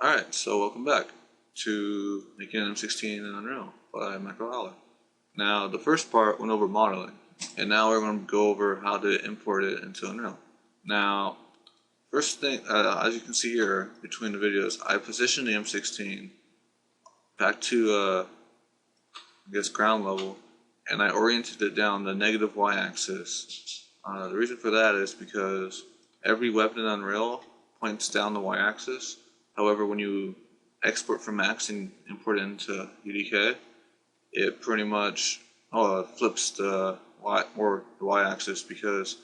Alright, so welcome back to making an M16 in Unreal by Allar. Now, the first part went over modeling, and now we're going to go over how to import it into Unreal. Now, first thing, as you can see here between the videos, I positioned the M16 back to, I guess, ground level, and I oriented it down the negative y-axis. The reason for that is because every weapon in Unreal points down the y-axis. However, when you export from Max and import it into UDK, it pretty much flips the y-axis because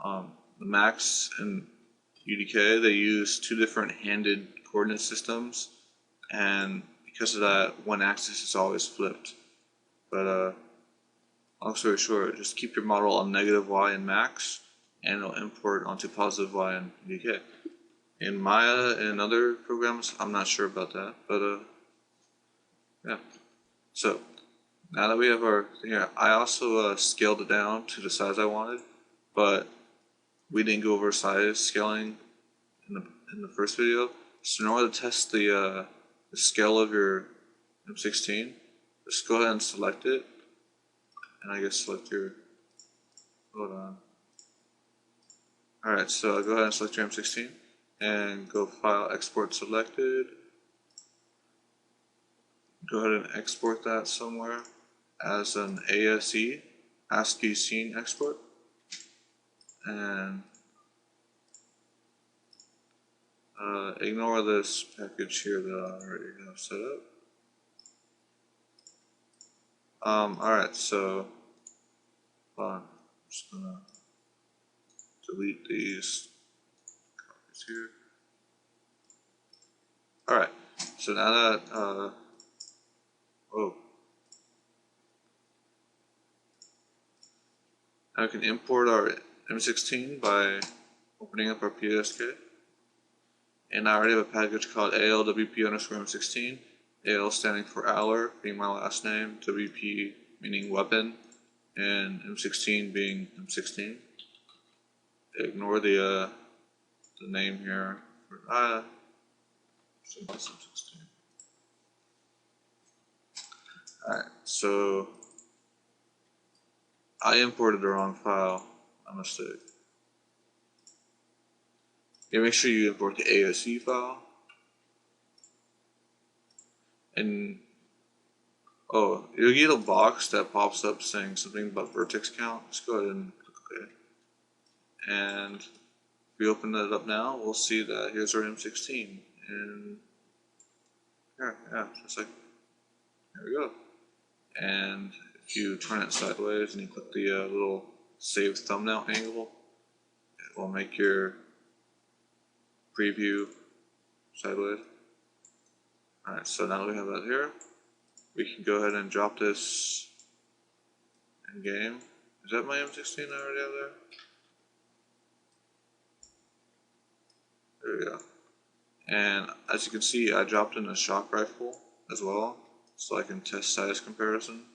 the Max and UDK, they use two different handed coordinate systems, and because of that, one axis is always flipped. But long story short, just keep your model on negative y in Max, and it'll import onto positive y in UDK. In Maya and other programs, I'm not sure about that, but yeah. So now that we have our thing here, I also scaled it down to the size I wanted, but we didn't go over size scaling in the first video. So in order to test the scale of your M16, just go ahead and select it, and I guess select your. Hold on. All right, so go ahead and select your M16. And go File, Export Selected. Go ahead and export that somewhere as an ASE, ASCII scene export. And ignore this package here that I already have set up. Alright, so I'm just gonna delete these copies here. Alright, so now that now we can import our M16 by opening up our PSK. And I already have a package called ALWP_M16. AL standing for Allar, being my last name, WP meaning weapon, and M16 being M16. Ignore the name here for M16. Alright, so I imported the wrong file. My mistake. Yeah, make sure you import the ASE file. And you'll get a box that pops up saying something about vertex count. Just go ahead and click OK. And if we open that up now, we'll see that here's our M16. And here, yeah, just like there we go. And if you turn it sideways and you click the little save thumbnail angle, it will make your preview sideways. Alright, so now that we have that here, we can go ahead and drop this in game. Is that my M16 I already have there? There we go. And as you can see, I dropped in a shock rifle as well, so I can test size comparison.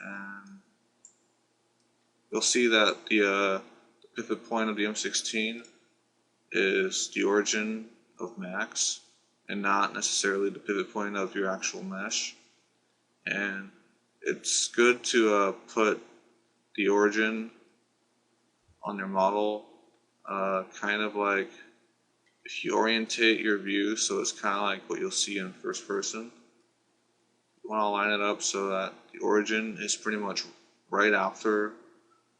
And you'll see that the pivot point of the M16 is the origin of Max and not necessarily the pivot point of your actual mesh. And it's good to put the origin on your model, kind of like if you orientate your view so it's kind of like what you'll see in first person. You want to line it up so that the origin is pretty much right after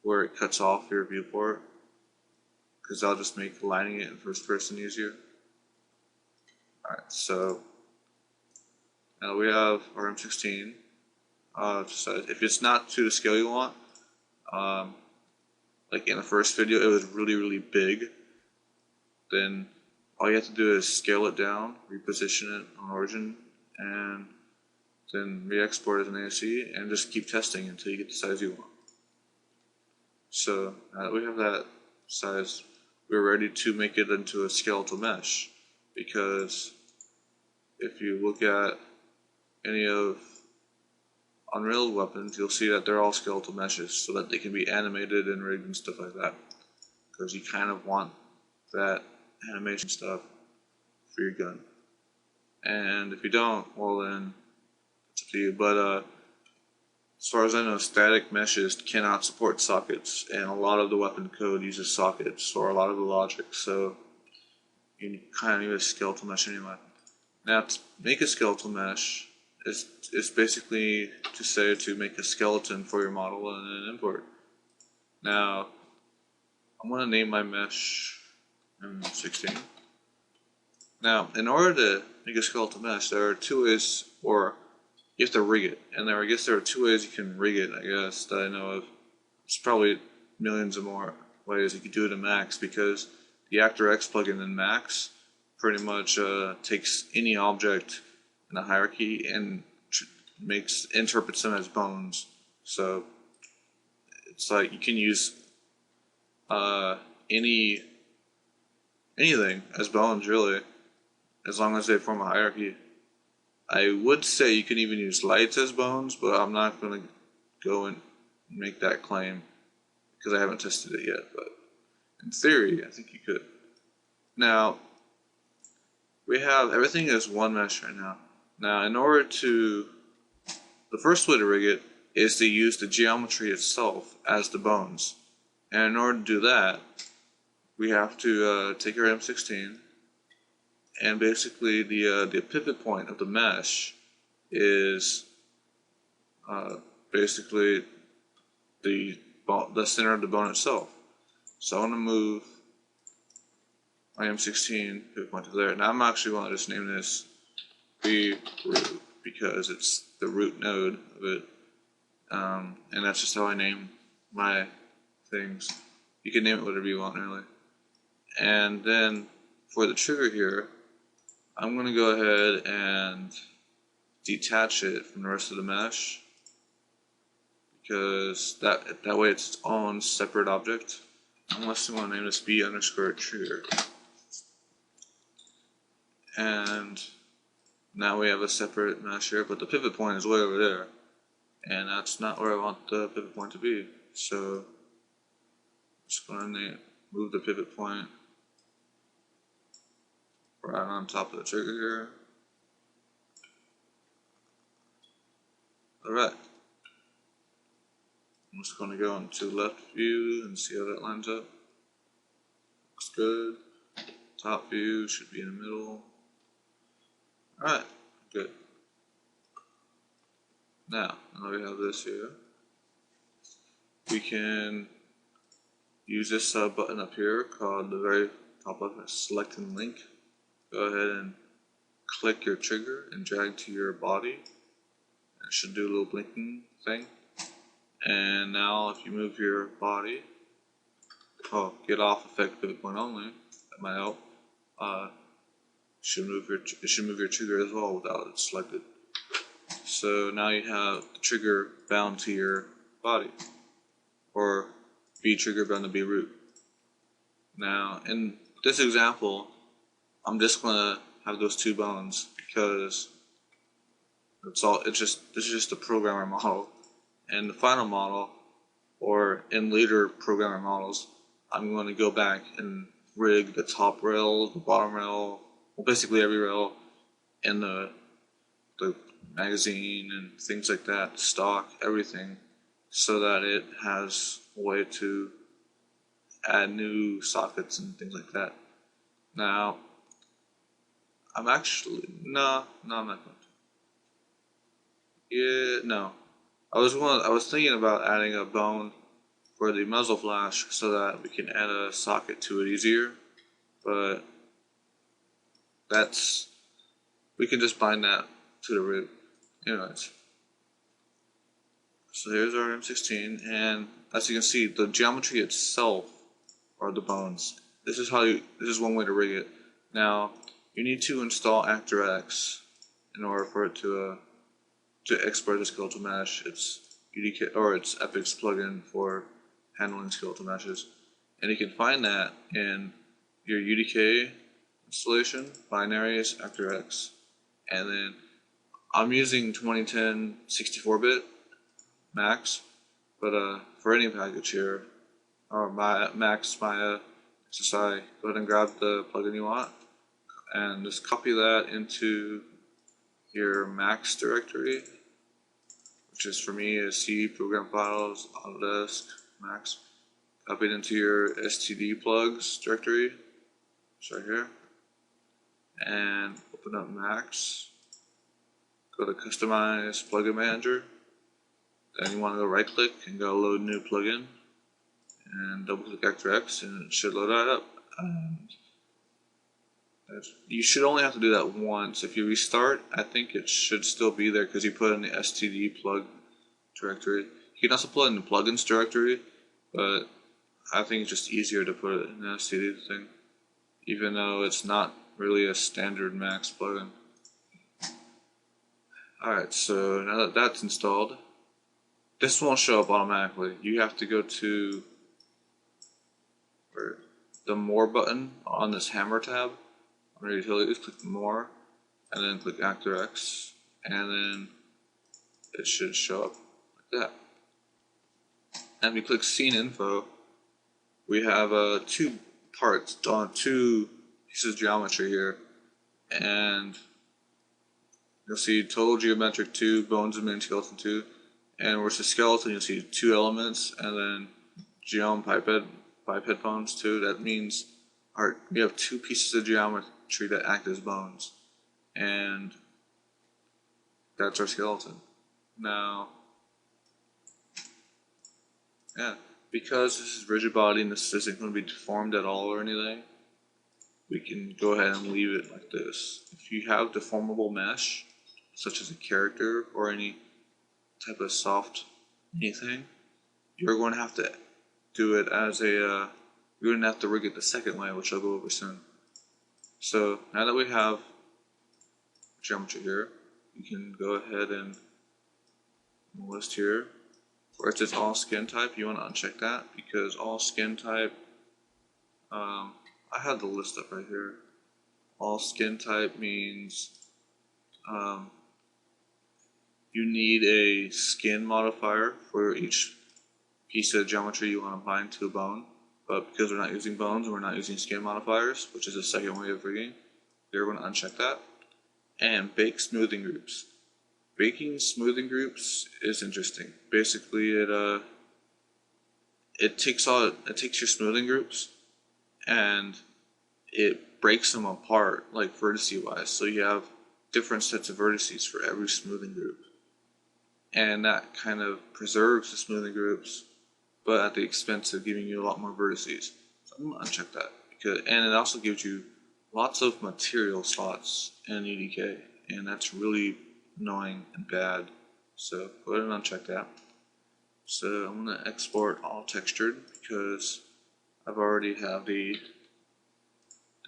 where it cuts off your viewport, because that'll just make lining it in first person easier. Alright, so now we have our M16. If it's not to the scale you want, like in the first video it was really big, then all you have to do is scale it down, reposition it on origin, and then re-export as an ASE, and just keep testing until you get the size you want. So now that we have that size, we're ready to make it into a skeletal mesh, because if you look at any of Unreal weapons, you'll see that they're all skeletal meshes so that they can be animated and rigged and stuff like that, because you kind of want that animation stuff for your gun. And if you don't, well then it's up to you. But as far as I know, static meshes cannot support sockets, and a lot of the weapon code uses sockets, or a lot of the logic, so you kind of need a skeletal mesh anyway. Now, to make a skeletal mesh is basically to say to make a skeleton for your model and then import. Now, I'm going to name my mesh M16. Now, in order to make a skeletal mesh, there are two ways, or you have to rig it. And I guess there are two ways you can rig it, I guess, that I know of. There's probably millions of more ways you could do it in Max, because the ActorX plugin in Max pretty much takes any object in a hierarchy and interprets them as bones. So it's like you can use anything as bones, really, as long as they form a hierarchy. I would say you can even use lights as bones, but I'm not going to go and make that claim because I haven't tested it yet. But in theory, I think you could. Now, we have everything as one mesh right now. Now, in order to, the first way to rig it is to use the geometry itself as the bones. And in order to do that, we have to take our M16, and basically the pivot point of the mesh is basically the center of the bone itself. So I'm going to move my M16 pivot point to there. Now I'm actually going to just name this B root because it's the root node of it, and that's just how I name my things. You can name it whatever you want, really. And then for the trigger here, I'm going to go ahead and detach it from the rest of the mesh, because that way it's its own separate object. Unless you want to name this B_trigger. And now we have a separate mesh here, but the pivot point is way over there, and that's not where I want the pivot point to be. So I'm just going to move the pivot point right on top of the trigger here. Alright. I'm just going to go into left view and see how that lines up. Looks good. Top view should be in the middle. Alright, good. Now we have this here. We can use this button up here called the very top left, selecting link. Go ahead and click your trigger and drag to your body. It should do a little blinking thing. And now if you move your body, get off effect pivot point only, that might help. It should move your trigger as well without it selected. So now you have the trigger bound to your body, or B trigger bound to B root. Now in this example, I'm just gonna have those two bones because this is just a programmer model. And the final model, or in later programmer models, I'm going to go back and rig the top rail, the bottom rail, well, basically every rail in the magazine and things like that, stock, everything, so that it has a way to add new sockets and things like that. Now, I'm actually, no, I'm not going to. Yeah, no. I was thinking about adding a bone for the muzzle flash so that we can add a socket to it easier, but we can just bind that to the root. Anyways, so here's our M16, and as you can see, the geometry itself are the bones. This is one way to rig it. Now, you need to install ActorX in order for it to export the skeletal mesh. It's UDK, or it's Epic's plugin for handling skeletal meshes, and you can find that in your UDK installation, binaries, ActorX, and then I'm using 2010 64-bit Max, but for any package here, or Max Maya SSI, go ahead and grab the plugin you want and just copy that into your Max directory, which is for me is C, Program Files, Autodesk, Max. Copy it into your STD plugs directory, it's right here, and open up Max. Go to Customize Plugin Manager. Then you want to go right click and go Load New Plugin, and double click Actor X, and it should load that up. You should only have to do that once. If you restart, I think it should still be there because you put it in the STD plug directory. You can also put it in the plugins directory, but I think it's just easier to put it in the STD thing, even though it's not really a standard Max plugin. Alright, so now that that's installed, this won't show up automatically. You have to go to the More button on this hammer tab. Under Utilities, click More, and then click Actor X, and then it should show up like that. And if you click Scene Info, we have two parts on two pieces of geometry here, and you'll see Total Geometric 2, Bones and Main Skeleton 2, and where it's a skeleton, you'll see two elements, and then Geom Pipe Headphones 2. That means we have two pieces of geometry that act as bones, and that's our skeleton. Now, yeah, because this is rigid body and this isn't going to be deformed at all or anything, we can go ahead and leave it like this. If you have deformable mesh, such as a character or any type of soft anything, you're going to have to do it as a, you're going to have to rig it the second way, which I'll go over soon. So now that we have geometry here, you can go ahead and list here where it says all skin type. You want to uncheck that because all skin type, I had the list up right here. All skin type means you need a skin modifier for each piece of geometry you want to bind to a bone. But because we're not using bones and we're not using skin modifiers, which is the second way of rigging, you're going to uncheck that. And bake smoothing groups. Baking smoothing groups is interesting. Basically, it takes your smoothing groups and it breaks them apart, like vertice wise. So you have different sets of vertices for every smoothing group, and that kind of preserves the smoothing groups, but at the expense of giving you a lot more vertices. So I'm going to uncheck that. And it also gives you lots of material slots in UDK, and that's really annoying and bad. So go ahead and uncheck that. So I'm going to export all textured because I've already have the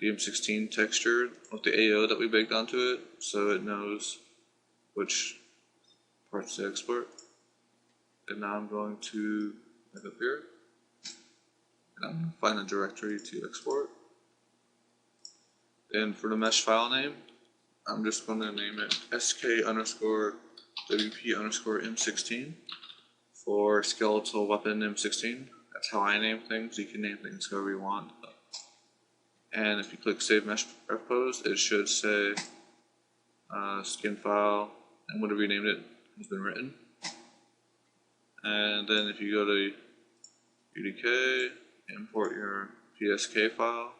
M16 textured with the AO that we baked onto it, so it knows which parts to export. And now I'm going to look up here, and I'm going to find a directory to export. And for the mesh file name, I'm just going to name it sk_wp_m16 for skeletal weapon M16. That's how I name things. You can name things however you want. And if you click Save Mesh Pose, it should say skin file and whatever you named it has been written. And then if you go to UDK, import your PSK file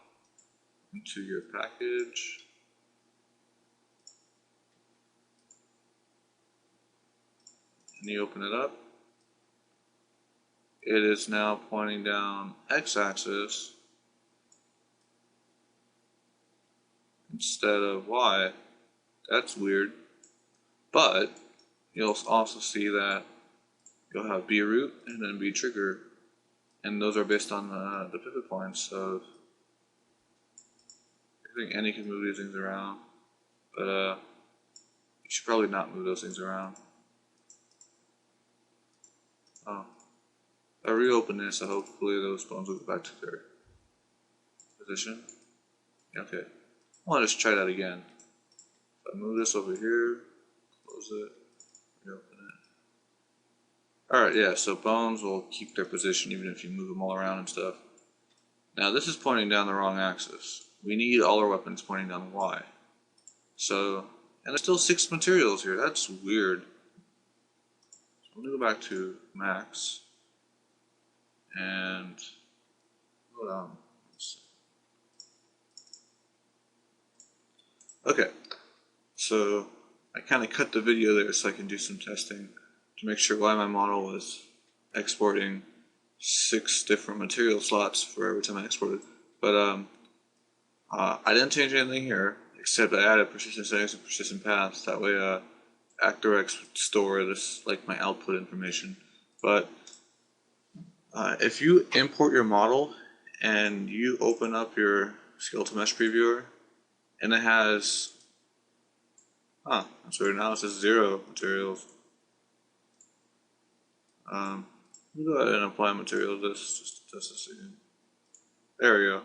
into your package. And you open it up. It is now pointing down x-axis instead of y. That's weird. But you'll also see that you'll have B root and then B trigger, and those are based on the pivot points of. I think Annie can move these things around, but you should probably not move those things around. Oh, I reopen this, so hopefully those bones will go back to their position. Okay, I'll just try that again. If I move this over here, close it, reopen it. Alright, yeah, so bones will keep their position even if you move them all around and stuff. Now this is pointing down the wrong axis. We need all our weapons pointing down the Y. So, and there's still 6 materials here. That's weird. So let me go back to max. And hold on. Okay, so I kind of cut the video there so I can do some testing to make sure why my model was exporting 6 different material slots for every time I exported. But I didn't change anything here except I added persistent settings and persistent paths. That way ActorX would store this like my output information. But if you import your model and you open up your skeletal mesh previewer and it has that's weird. Now it says 0 materials. Let me go ahead and apply material to this just to test this again. There we go.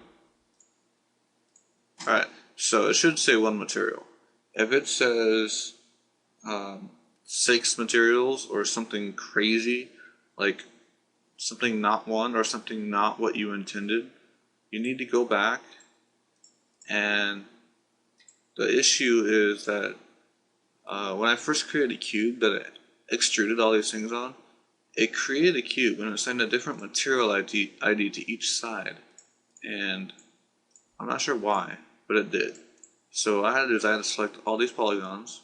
Alright, so it should say 1 material. If it says 6 materials or something crazy, like something not 1 or something not what you intended, you need to go back, and the issue is that when I first created a cube that it extruded all these things on, it created a cube and it assigned a different material ID to each side, and I'm not sure why, but it did. So what I had to do is I had to select all these polygons,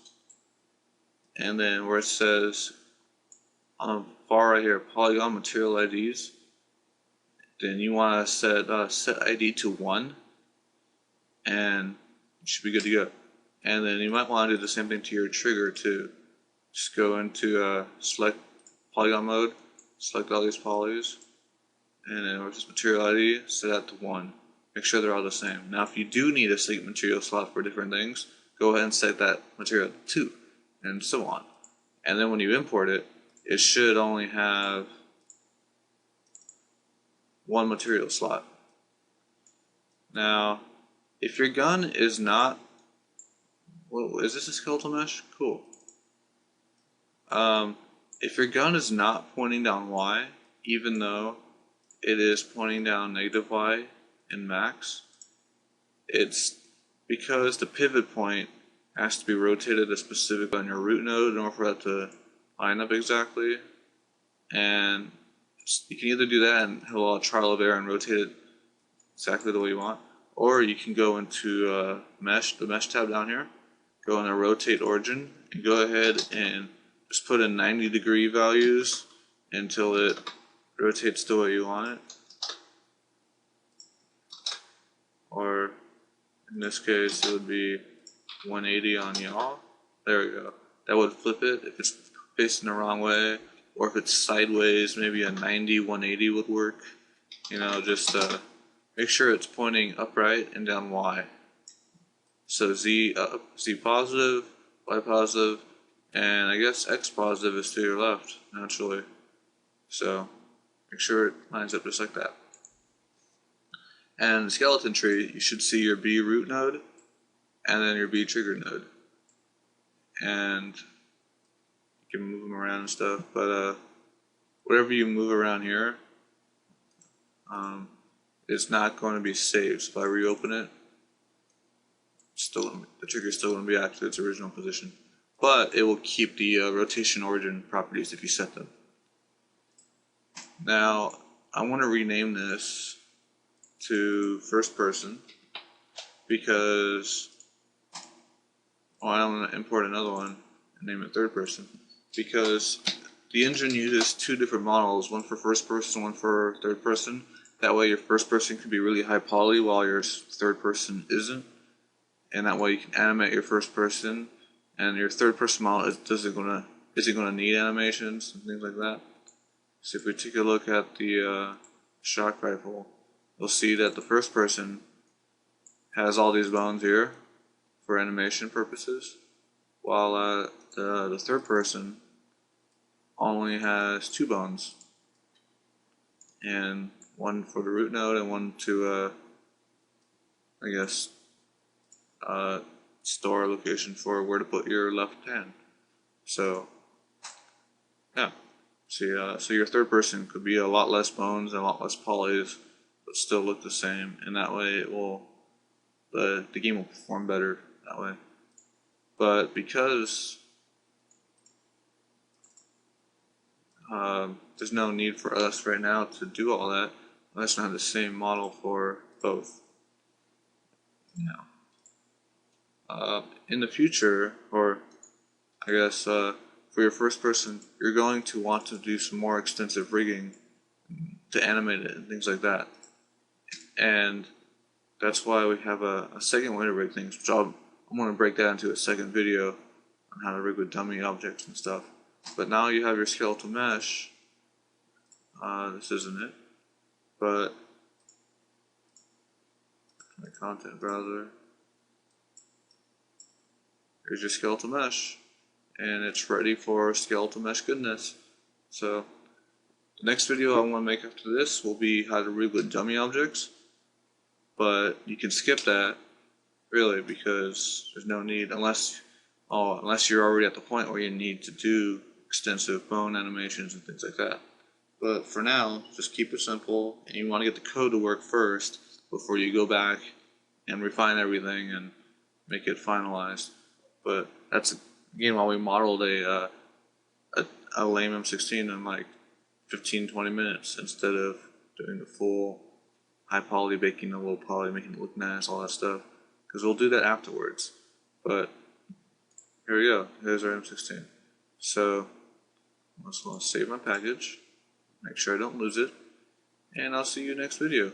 and then where it says on the far right here, polygon material IDs, then you want to set ID to 1, and you should be good to go. And then you might want to do the same thing to your trigger too. Just go into select polygon mode, select all these polys, and then where's this material ID, set that to 1. Make sure they're all the same. Now if you do need a sync material slot for different things, go ahead and set that material to 2, and so on. And then when you import it, it should only have 1 material slot. Now, if your gun is not, well, is this a skeletal mesh? Cool. If your gun is not pointing down Y, even though it is pointing down -Y in max, it's because the pivot point has to be rotated a specific on your root node in order for that to line up exactly. And you can either do that and have a lot of trial of error and rotate it exactly the way you want, or you can go into mesh, the mesh tab down here, go into rotate origin, and go ahead and just put in 90-degree values until it rotates the way you want it. Or in this case, it would be 180 on yaw. There we go. That would flip it if it's facing the wrong way, or if it's sideways, maybe a 90, 180 would work. You know, just make sure it's pointing upright and down Y. So Z up, Z positive, Y positive, and I guess X positive is to your left, naturally. So make sure it lines up just like that. And the skeleton tree, you should see your B root node, and then your B trigger node. And you can move them around and stuff, but whatever you move around here, it's not going to be saved. So if I reopen it, the trigger is still going to be back to its original position. But it will keep the rotation origin properties if you set them. Now, I want to rename this to first person because I want to import another one and name it third person, because the engine uses 2 different models, one for first person, one for third person. That way your first person can be really high poly while your third person isn't, and that way you can animate your first person, and your third person model isn't going to need animations and things like that. So if we take a look at the shock rifle, you'll see that the first person has all these bones here for animation purposes, while the third person only has 2 bones, and one for the root node and one to I guess store location for where to put your left hand. So yeah, see, so your third person could be a lot less bones and a lot less polys, but still look the same, and that way it will the game will perform better that way. But because there's no need for us right now to do all that, let's not have the same model for both. In the future, or I guess for your first person, you're going to want to do some more extensive rigging to animate it and things like that. And that's why we have a second way to rig things, which I'm going to break that into a second video on how to rig with dummy objects and stuff. But now you have your skeletal mesh. This isn't it, but my content browser. Here's your skeletal mesh, and it's ready for skeletal mesh goodness. So the next video I want to make after this will be how to rig with dummy objects, but you can skip that really because there's no need unless you're already at the point where you need to do extensive bone animations and things like that. But for now, just keep it simple, and you want to get the code to work first before you go back and refine everything and make it finalized. But that's again why we modeled a lame M16 in like 15-20 minutes instead of doing the full high poly, baking the low poly, making it look nice, all that stuff. Because we'll do that afterwards. But here we go. Here's our M16. So I just want to save my package, make sure I don't lose it, and I'll see you next video.